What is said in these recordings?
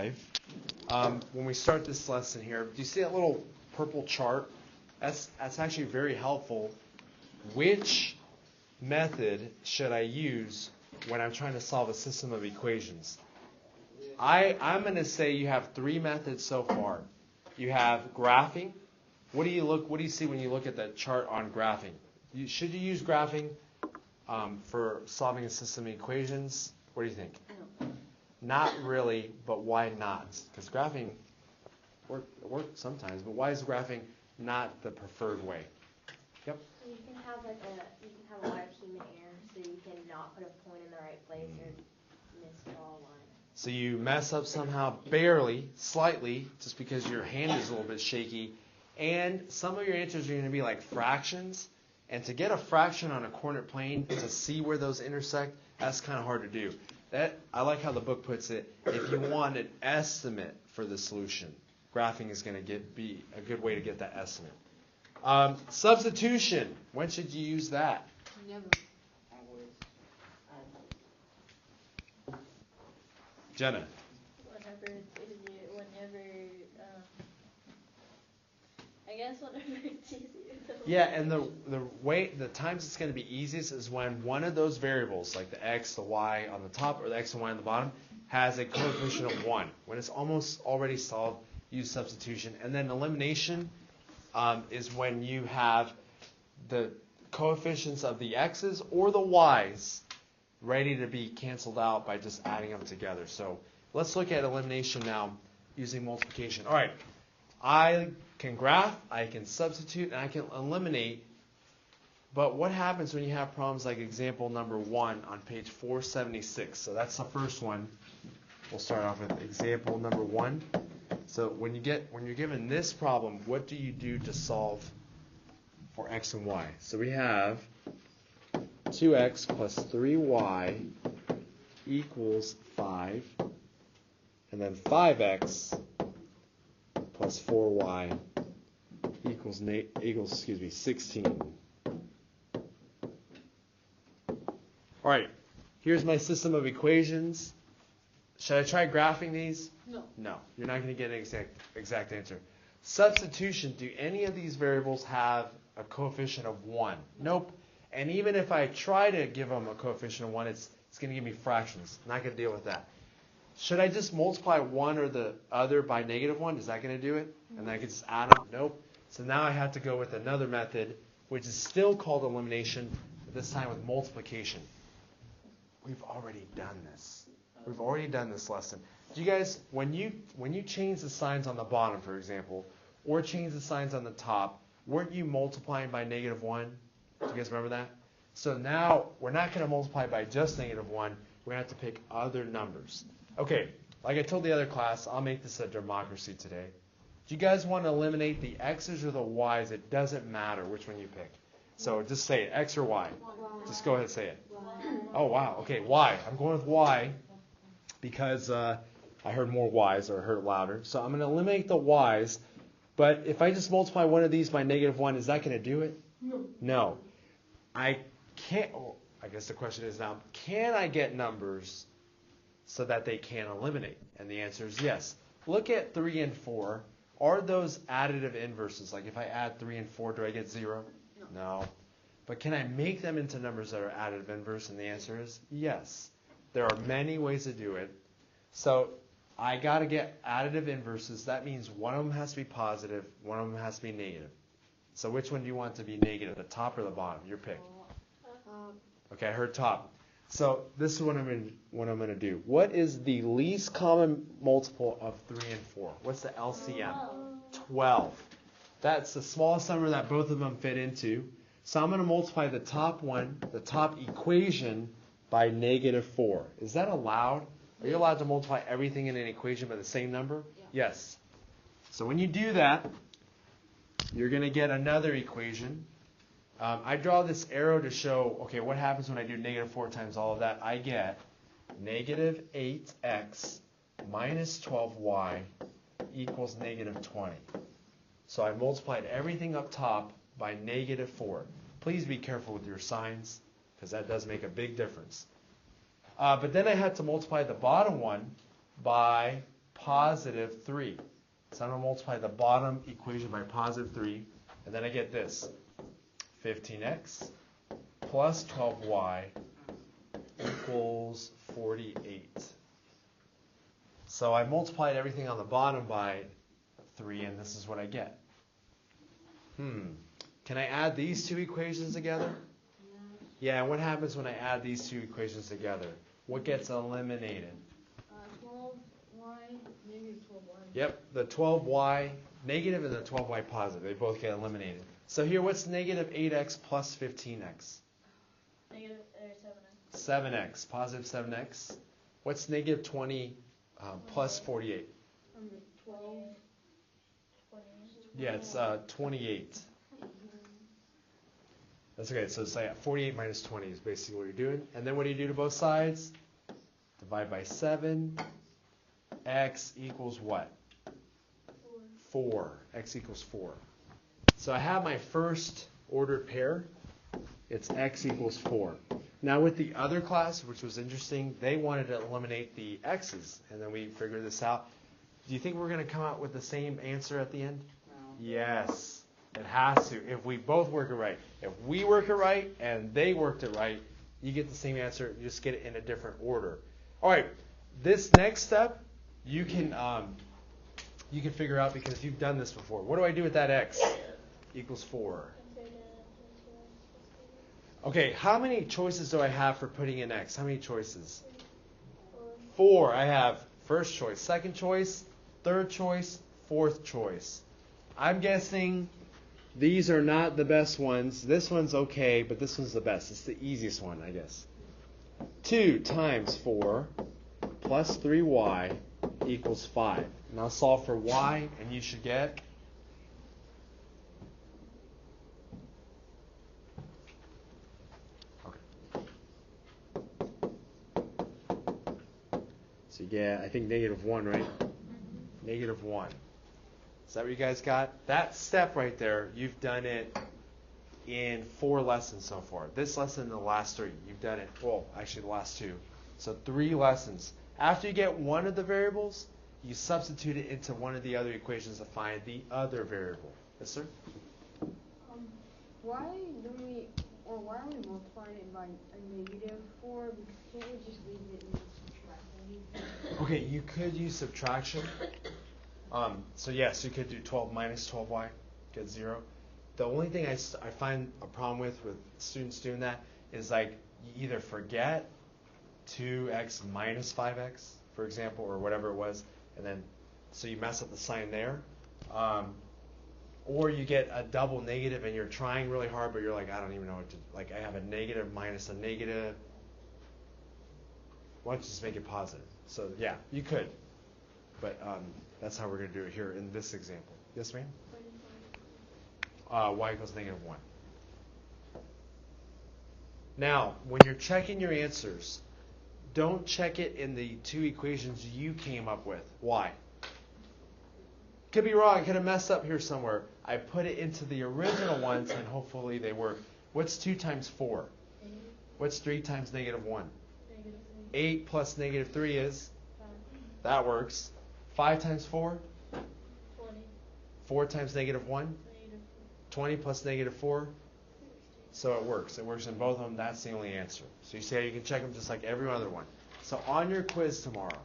5, when we start this lesson here, do you see that little purple chart? That's actually very helpful. Which method should I use when I'm trying to solve a system of equations? I'm going to say you have 3 methods so far. You have graphing. What do you see when you look at that chart on graphing? Should you use graphing for solving a system of equations? What do you think? Not really, but why not? Because graphing works sometimes, but why is graphing not the preferred way? Yep. So you can have a lot of human error, so you can not put a point in the right place or misdraw a line. So you mess up somehow, barely, slightly, just because your hand is a little bit shaky, and some of your answers are going to be like fractions. And to get a fraction on a coordinate plane to see where those intersect, that's kind of hard to do. I like how the book puts it. If you want an estimate for the solution, graphing is going to be a good way to get that estimate. Substitution. When should you use that? Never. Jenna. Whenever it's easier. Yeah, and the times it's going to be easiest is when one of those variables, like the x, the y on the top, or the x and y on the bottom, has a coefficient of 1. When it's almost already solved, use substitution. And then elimination is when you have the coefficients of the x's or the y's ready to be canceled out by just adding them together. So let's look at elimination now using multiplication. All right, I can graph, I can substitute, and I can eliminate. But what happens when you have problems like example number 1 on page 476? So that's the first one. We'll start off with example number 1. So when you're given this problem, what do you do to solve for x and y? So we have 2x plus 3y equals 5, and then 5x plus 4y equals 16. All right, here's my system of equations. Should I try graphing these? No. No, you're not going to get an exact answer. Substitution, do any of these variables have a coefficient of 1? Nope. And even if I try to give them a coefficient of 1, it's going to give me fractions. I'm not going to deal with that. Should I just multiply one or the other by -1? Is that going to do it? And then I can just add them? Nope. So now I have to go with another method, which is still called elimination, but this time with multiplication. We've already done this. We've already done this lesson. Do you guys, when you change the signs on the bottom, for example, or change the signs on the top, weren't you multiplying by -1? Do you guys remember that? So now we're not going to multiply by just -1. We're going to have to pick other numbers. Okay, like I told the other class, I'll make this a democracy today. Do you guys want to eliminate the x's or the y's? It doesn't matter which one you pick. So just say it, x or y. Just go ahead and say it. Oh, wow. Okay, y. I'm going with y because I heard more y's or I heard it louder. So I'm going to eliminate the y's. But if I just multiply one of these by -1, is that going to do it? No. I can't. Oh, I guess the question is now, can I get numbers so that they can eliminate? And the answer is yes. Look at 3 and 4. Are those additive inverses? Like if I add 3 and 4, do I get 0? No. But can I make them into numbers that are additive inverse? And the answer is yes. There are many ways to do it. So I got to get additive inverses. That means one of them has to be positive, one of them has to be negative. So which one do you want to be negative, the top or the bottom? Your pick. Okay, I heard top. So this is what I'm going to do. What is the least common multiple of 3 and 4? What's the LCM? 12. That's the smallest number that both of them fit into. So I'm going to multiply the top one, the top equation, by -4. Is that allowed? Are you allowed to multiply everything in an equation by the same number? Yeah. Yes. So when you do that, you're going to get another equation. I draw this arrow to show, okay, what happens when I do -4 times all of that? I get -8x minus 12y equals -20. So I multiplied everything up top by -4. Please be careful with your signs, because that does make a big difference. But then I had to multiply the bottom one by positive 3. So I'm going to multiply the bottom equation by positive 3, and then I get this. 15x plus 12y equals 48. So I multiplied everything on the bottom by 3, and this is what I get. Can I add these two equations together? Yeah, and what happens when I add these two equations together? What gets eliminated? 12y, negative 12y. Yep, the 12y negative and the 12y positive. They both get eliminated. So here, what's negative 8x plus 15x? Negative 7x. 7x, positive 7x. What's negative 20 plus 48? 12. 20. Yeah, it's 28. That's okay. So it's like 48 minus 20 is basically what you're doing. And then what do you do to both sides? Divide by 7. X equals what? 4. X equals 4. So I have my first ordered pair. It's x equals 4. Now with the other class, which was interesting, they wanted to eliminate the x's. And then we figured this out. Do you think we're going to come out with the same answer at the end? No. Yes. It has to. If we both work it right. If we work it right and they worked it right, you get the same answer. You just get it in a different order. All right. This next step, you can figure out because you've done this before. What do I do with that x? Equals 4. Okay, how many choices do I have for putting in x? How many choices? 4. I have first choice, second choice, third choice, fourth choice. I'm guessing these are not the best ones. This one's okay, but this one's the best. It's the easiest one, I guess. 2 times 4 plus 3y equals 5. Now solve for y, and you should get so you get, I think, negative 1, right? Negative 1. Is that what you guys got? That step right there, you've done it in 4 lessons so far. This lesson and the last 3. You've done it, well, actually the last 2. So 3 lessons. After you get one of the variables, you substitute it into one of the other equations to find the other variable. Yes, sir? Why are we multiplying it by a negative 4? Because can't we just leave it and subtract? Okay, you could use subtraction. So yes, you could do 12 minus 12y, get 0. The only thing I find a problem with students doing that is like you either forget 2x minus 5x, for example, or whatever it was, and then so you mess up the sign there. Or you get a double negative and you're trying really hard, but you're like, I don't even know what to, like I have a negative minus a negative. Why don't you just make it positive? So yeah, you could. But that's how we're going to do it here in this example. Yes, ma'am? Y equals negative 1. Now, when you're checking your answers, don't check it in the 2 equations you came up with. Why? Could be wrong. I could have messed up here somewhere. I put it into the original ones, and hopefully they work. What's 2 times 4? 8. What's 3 times negative 1? Negative 8 plus negative 3 is? 5. That works. 5 times 4? 20. 4 times negative 1? Negative 20 plus negative 4? 16. So it works. It works in both of them. That's the only answer. So you see how you can check them just like every other one. So on your quiz tomorrow,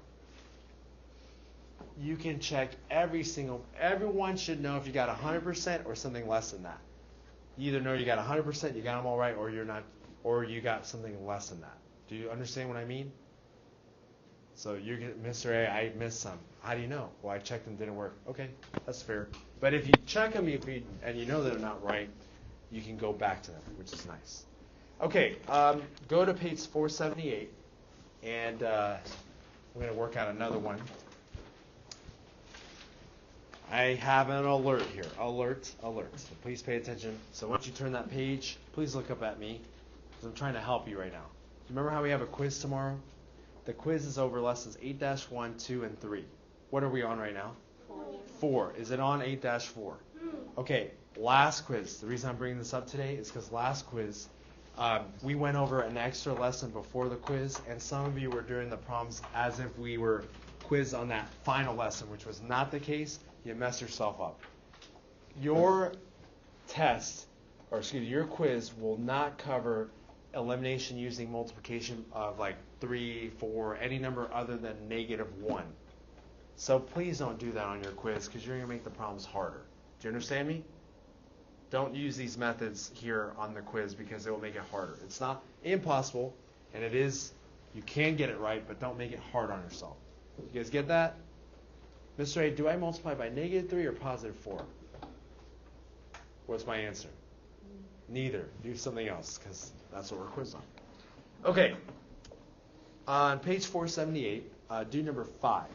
you can check everyone should know if you got 100% or something less than that. You either know you got 100%, you got them all right, or you're not, or you got something less than that. Do you understand what I mean? So you get, Mr. A, I missed some. How do you know? Well, I checked them, didn't work. Okay, that's fair. But if you check them and you know they're not right, you can go back to them, which is nice. Okay, go to page 478, and we're going to work out another one. I have an alert here. Alert, alert. So please pay attention. So once you turn that page, please look up at me, because I'm trying to help you right now. Remember how we have a quiz tomorrow? The quiz is over lessons 8-1, 2, and 3. What are we on right now? 4. Is it on 8-4? Okay, last quiz. The reason I'm bringing this up today is because last quiz, we went over an extra lesson before the quiz, and some of you were doing the problems as if we were quiz on that final lesson, which was not the case, you messed yourself up. Your test, or excuse me, your quiz will not cover elimination using multiplication of like 3, 4, any number other than -1. So please don't do that on your quiz because you're going to make the problems harder. Do you understand me? Don't use these methods here on the quiz because it will make it harder. It's not impossible, and it is, you can get it right, but don't make it hard on yourself. You guys get that? Mr. A, do I multiply by -3 or +4? What's my answer? Neither. Do something else because that's what we're quizzed on. Okay. On page 478, do number 5.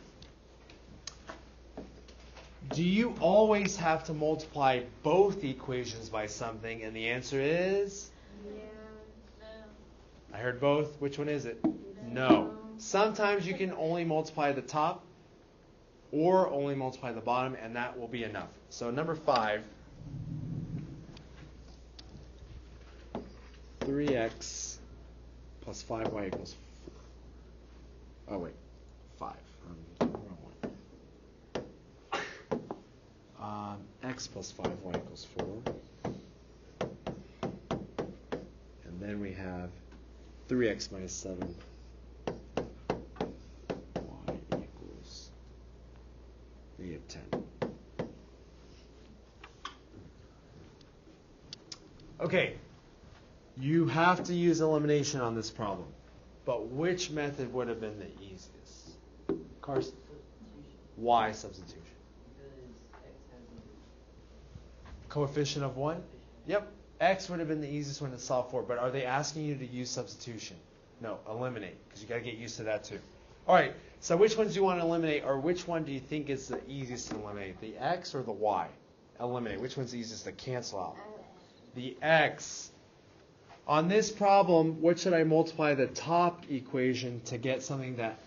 Do you always have to multiply both equations by something? And the answer is? Yeah. No. I heard both. Which one is it? No. Sometimes you can only multiply the top or only multiply the bottom, and that will be enough. So number 5, 3x plus 5y equals 4. Oh, wait. 5. X plus 5y equals 4. And then we have 3x minus 7. Y equals -10. Okay. You have to use elimination on this problem. But which method would have been the easiest? Carson? Y substitution. Coefficient of 1? Yep. X would have been the easiest one to solve for, but are they asking you to use substitution? No, eliminate, because you got to get used to that too. All right, so which ones do you want to eliminate, or which one do you think is the easiest to eliminate, the X or the Y? Eliminate. Which one's the easiest to cancel out? The X. On this problem, what should I multiply the top equation to get something that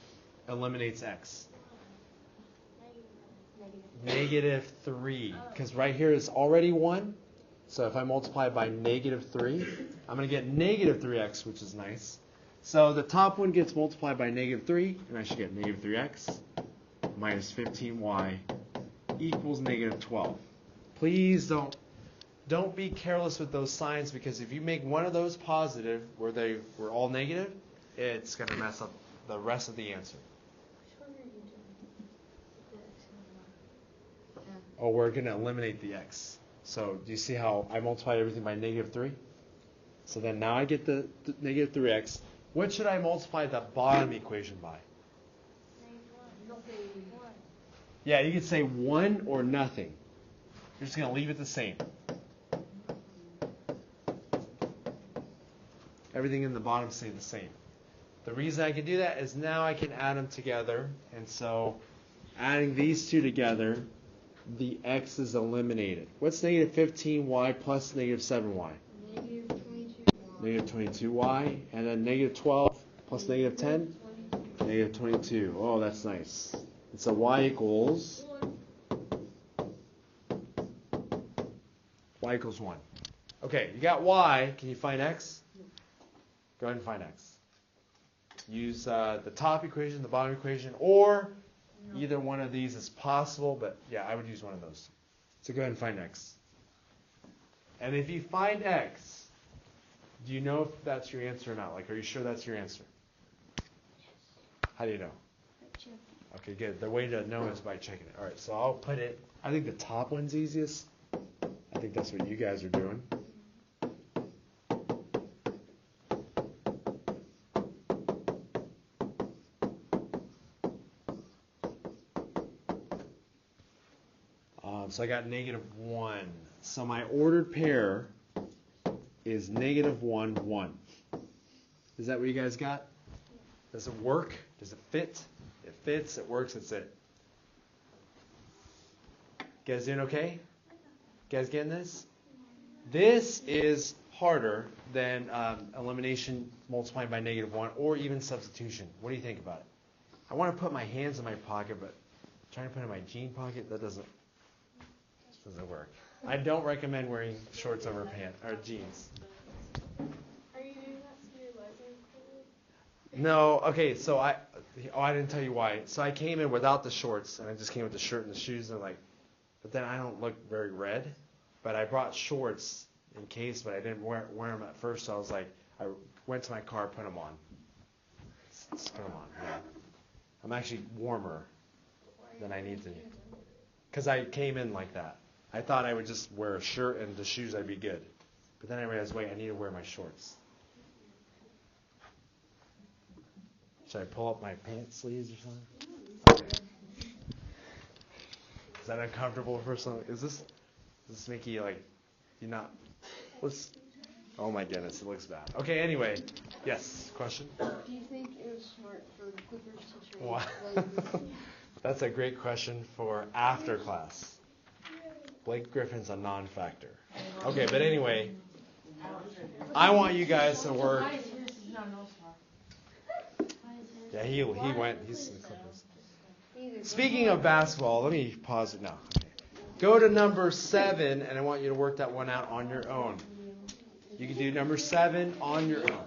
eliminates X? -3, because right here is already 1. So if I multiply by -3, I'm going to get -3x, which is nice. So the top one gets multiplied by -3, and I should get -3x minus 15y equals -12. Please don't be careless with those signs, because if you make one of those positive where they were all negative, it's going to mess up the rest of the answer. Oh, we're going to eliminate the x. So do you see how I multiplied everything by -3? So then now I get the -3x. What should I multiply the bottom equation by? Yeah, you could say 1 or nothing. You're just going to leave it the same. Everything in the bottom stay the same. The reason I can do that is now I can add them together. And so adding these two together, the x is eliminated. What's -15y plus -7y? -22y. And then -12 plus -10? -22. Oh, that's nice. And so y equals 1. Okay, you got y. Can you find x? Go ahead and find x. Use the top equation, the bottom equation, or either one of these is possible, but yeah, I would use one of those. So go ahead and find x. And if you find x, do you know if that's your answer or not? Like, are you sure that's your answer? How do you know? Okay, good. The way to know is by checking it. All right, so I'll put it, I think the top one's easiest. I think that's what you guys are doing. So I got -1. So my ordered pair is -1, 1. Is that what you guys got? Does it work? Does it fit? It fits, it works, that's it. You guys doing okay? You guys getting this? This is harder than elimination multiplying by -1 or even substitution. What do you think about it? I want to put my hands in my pocket, but trying to put it in my jean pocket, that doesn't work. I don't recommend wearing shorts over pants or jeans. Are you doing that to your lesson? No, okay, so Oh, I didn't tell you why. So I came in without the shorts, and I just came with the shirt and the shoes, and they're like, but then I don't look very red. But I brought shorts in case, but I didn't wear them at first, so I was like, I went to my car, put them on. Let's put them on, yeah. I'm actually warmer than I need to be. Because I came in like that. I thought I would just wear a shirt and the shoes, I'd be good. But then I realized, wait, I need to wear my shorts. Should I pull up my pants sleeves or something? Is that uncomfortable for some? Does this make you like, you not? Let's. Oh my goodness, it looks bad. Okay, anyway, yes, question? Do you think it was smart for the Clippers to trade? Wow. That's a great question for after class. Blake Griffin's a non-factor. Okay, but anyway, I want you guys to work. Yeah, he went. He's in the Clippers. Speaking of basketball, let me pause it now. Okay. Go to number 7, and I want you to work that one out on your own. You can do number 7 on your own.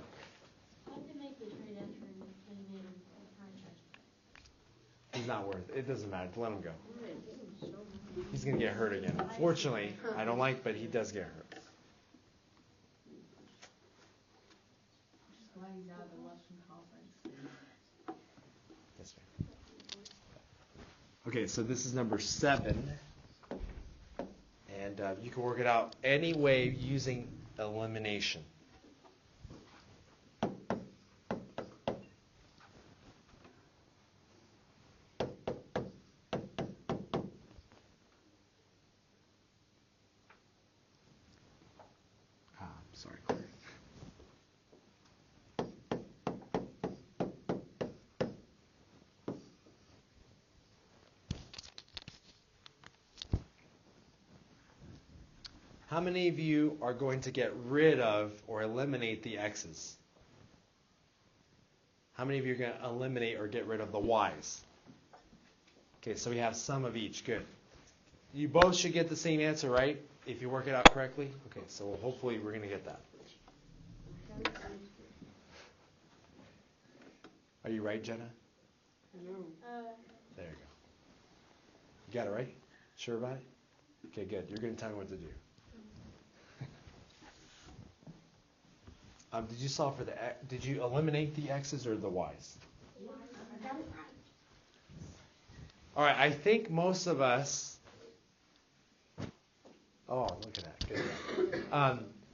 He's not worth it. It doesn't matter. Let him go. He's going to get hurt again. Unfortunately, I don't like, but he does get hurt. Yes, ma'am. Okay, so this is number 7. And you can work it out any way using elimination. Sorry. How many of you are going to get rid of or eliminate the x's? How many of you are going to eliminate or get rid of the y's? Okay, so we have some of each. Good. You both should get the same answer, right? If you work it out correctly. Okay, so hopefully we're going to get that. Are you right, Jenna? No. There you go. You got it right? Sure about it? Okay, good. You're going to tell me what to do. Did you solve for did you eliminate the x's or the y's? All right, I think most of us. Oh, look at that. Good.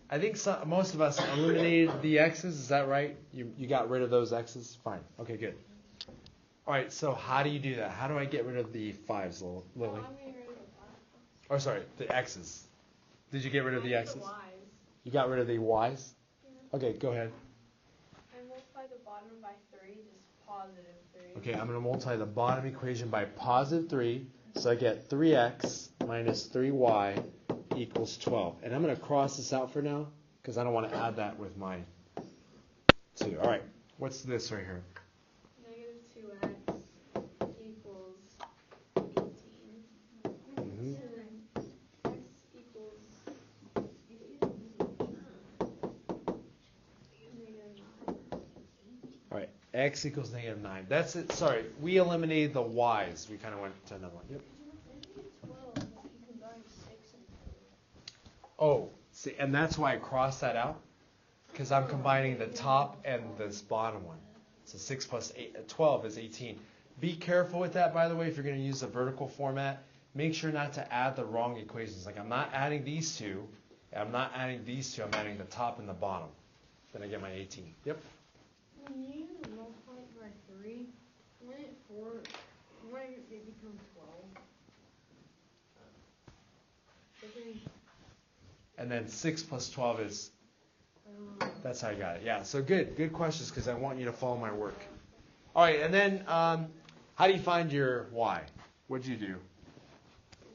I think most of us eliminated the x's. Is that right? You got rid of those x's? Fine. Okay, good. All right, so how do you do that? How do I get rid of the 5's, Lily? Or sorry, the x's. Did you get rid of the x's? You got rid of the y's? Okay, go ahead. I multiply the bottom by 3, just positive 3. Okay, I'm going to multiply the bottom equation by positive 3. So I get 3x minus 3y equals 12. And I'm going to cross this out for now because I don't want to add that with my 2. All right, what's this right here? Negative 2x equals 18. Mm-hmm. X equals All right, x equals negative 9. That's it. Sorry, we eliminated the y's. We kind of went to another one. Yep. 12 if you combine 6 and 4. Oh, see, and that's why I crossed that out because I'm combining the top and this bottom one. So 6 plus 12 is 18. Be careful with that, by the way, if you're going to use the vertical format. Make sure not to add the wrong equations. Like I'm not adding these two. I'm not adding these two. I'm adding the top and the bottom. Then I get my 18. Yep. When you multiply it by 3, when it becomes 12. And then 6 plus 12 is, that's how I got it. Yeah, so good questions because I want you to follow my work. All right, and then how do you find your y? What'd you do? You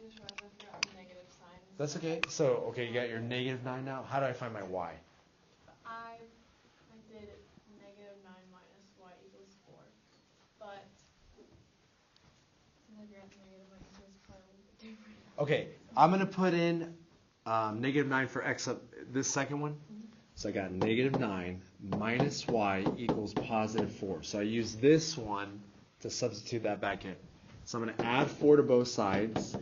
just realized I forgot the negative sign. That's okay. So, okay, you got your negative 9 now. How do I find my y? I did negative 9 minus y equals 4. But since I forgot the negative, my answer is probably a little bit different. Okay, I'm going to put in negative 9 for x up this second one. So I got negative 9 minus y equals positive 4. So I use this one to substitute that back in. So I'm going to add 4 to both sides,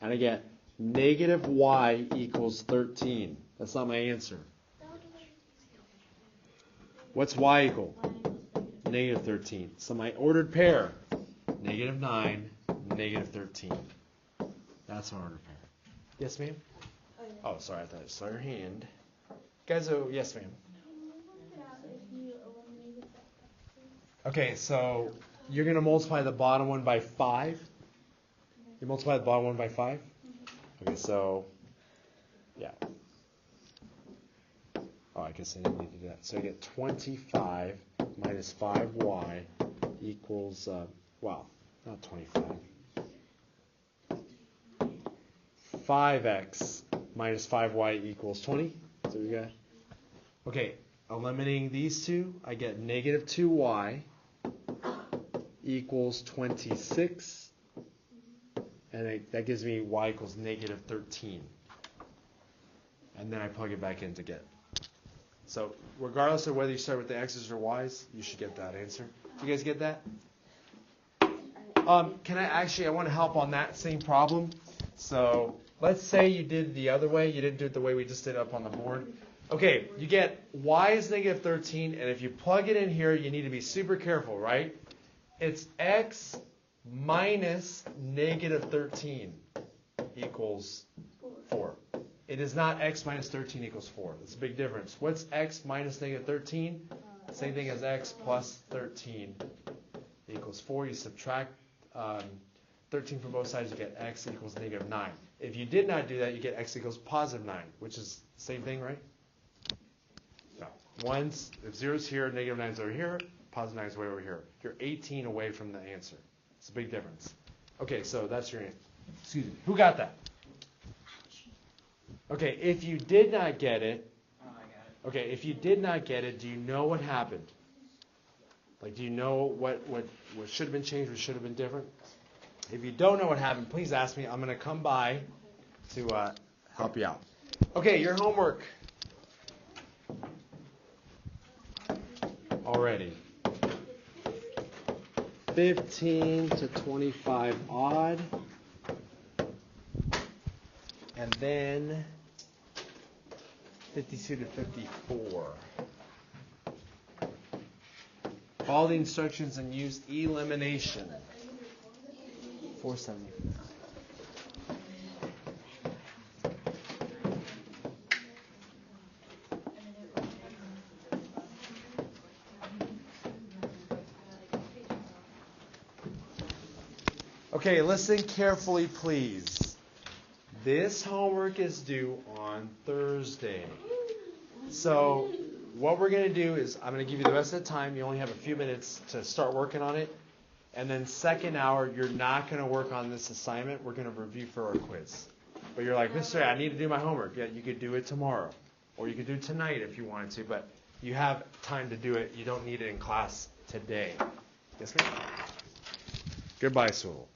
and I get negative y equals 13. That's not my answer. What's y equal? Negative 13. So my ordered pair, negative 9, negative 13. That's my ordered pair. Yes, ma'am? Oh, sorry, I thought I saw your hand. Guys, oh, yes, ma'am. Okay, so you're going to multiply the bottom one by 5. You multiply the bottom one by 5? Okay, so, yeah. Oh, I guess I didn't need to do that. So I get 25 minus 5y equals, well, not 25. 5x minus 5y equals 20. So we got, okay, eliminating these two, I get negative 2y equals 26. And that gives me y equals negative 13. And then I plug it back in to get. So regardless of whether you start with the x's or y's, you should get that answer. Do you guys get that? Can I want to help on that same problem. So let's say you did the other way. You didn't do it the way we just did up on the board. Okay, you get y is negative 13, and if you plug it in here, you need to be super careful, right? It's x minus negative 13 equals 4. It is not x minus 13 equals 4. That's a big difference. What's x minus negative 13? Same thing as x plus 13 equals 4. You subtract 13 from both sides, you get x equals negative 9. If you did not do that, you get x equals positive 9, which is the same thing, right? No. If 0's here, negative 9's over here, positive 9's way over here. You're 18 away from the answer. It's a big difference. Okay, so that's your answer. Excuse me. Who got that? Okay, if you did not get it, okay, if you did not get it, do you know what happened? Like, do you know what should have been changed, what should have been different? If you don't know what happened, please ask me. I'm going to come by to help you out. Okay, your homework. Already. 15 to 25 odd. And then 52 to 54. Follow the instructions and use elimination. 479. Okay, listen carefully, please. This homework is due on Thursday. So what we're going to do is I'm going to give you the rest of the time. You only have a few minutes to start working on it. And then second hour, you're not going to work on this assignment. We're going to review for our quiz. But you're like, Mr. I need to do my homework. Yeah, you could do it tomorrow. Or you could do it tonight if you wanted to. But you have time to do it. You don't need it in class today. Yes, ma'am? Goodbye, Swivl.